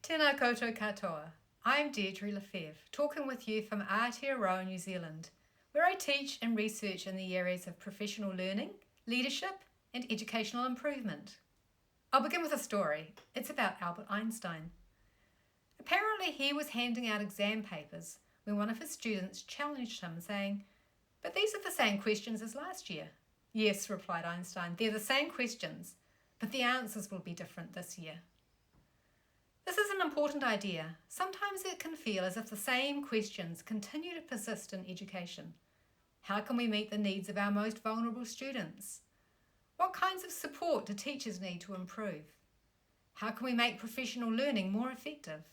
Tēnā koutou katoa. I'm Deirdre Lefebvre, talking with you from Aotearoa, New Zealand, where I teach and research in the areas of professional learning, leadership, and educational improvement. I'll begin with a story. It's about Albert Einstein. Apparently, he was handing out exam papers when one of his students challenged him, saying, "But these are the same questions as last year." "Yes," replied Einstein, "they're the same questions, but the answers will be different this year." This is an important idea. Sometimes it can feel as if the same questions continue to persist in education. How can we meet the needs of our most vulnerable students? What kinds of support do teachers need to improve? How can we make professional learning more effective?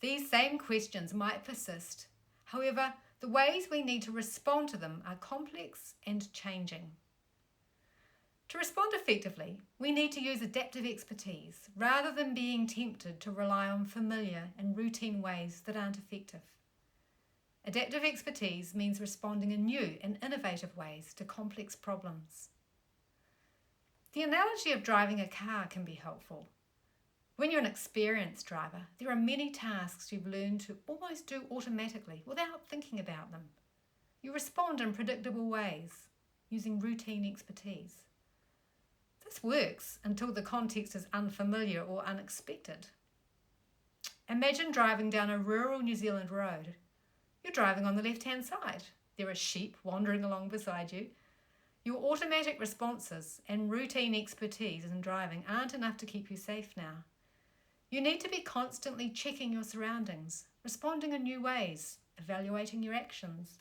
These same questions might persist. However, the ways we need to respond to them are complex and changing. To respond effectively, we need to use adaptive expertise rather than being tempted to rely on familiar and routine ways that aren't effective. Adaptive expertise means responding in new and innovative ways to complex problems. The analogy of driving a car can be helpful. When you're an experienced driver, there are many tasks you've learned to almost do automatically without thinking about them. You respond in predictable ways, using routine expertise. This works until the context is unfamiliar or unexpected. Imagine driving down a rural New Zealand road. You're driving on the left-hand side. There are sheep wandering along beside you. Your automatic responses and routine expertise in driving aren't enough to keep you safe now. You need to be constantly checking your surroundings, responding in new ways, evaluating your actions.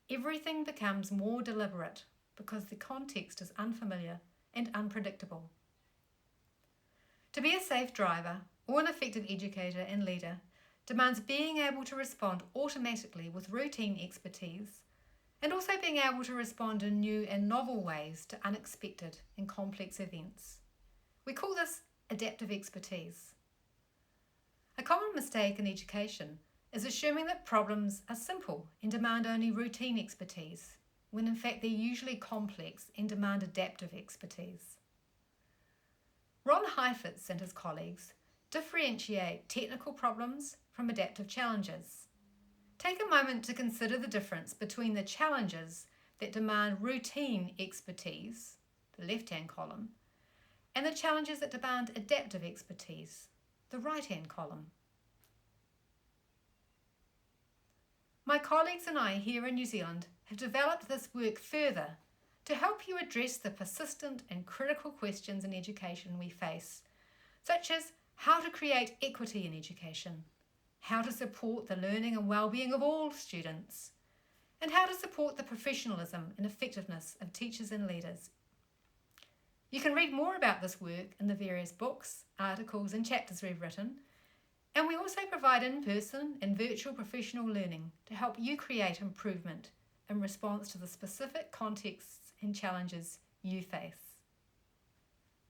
Everything becomes more deliberate because the context is unfamiliar and unpredictable. To be a safe driver or an effective educator and leader demands being able to respond automatically with routine expertise and also being able to respond in new and novel ways to unexpected and complex events. We call this adaptive expertise. A common mistake in education is assuming that problems are simple and demand only routine expertise, when in fact they're usually complex and demand adaptive expertise. Ron Heifetz and his colleagues differentiate technical problems from adaptive challenges. Take a moment to consider the difference between the challenges that demand routine expertise, the left-hand column, and the challenges that demand adaptive expertise, the right-hand column. My colleagues and I here in New Zealand have developed this work further to help you address the persistent and critical questions in education we face, such as how to create equity in education, how to support the learning and well-being of all students, and how to support the professionalism and effectiveness of teachers and leaders. You can read more about this work in the various books, articles and chapters we've written, and we also provide in-person and virtual professional learning to help you create improvement in response to the specific contexts and challenges you face.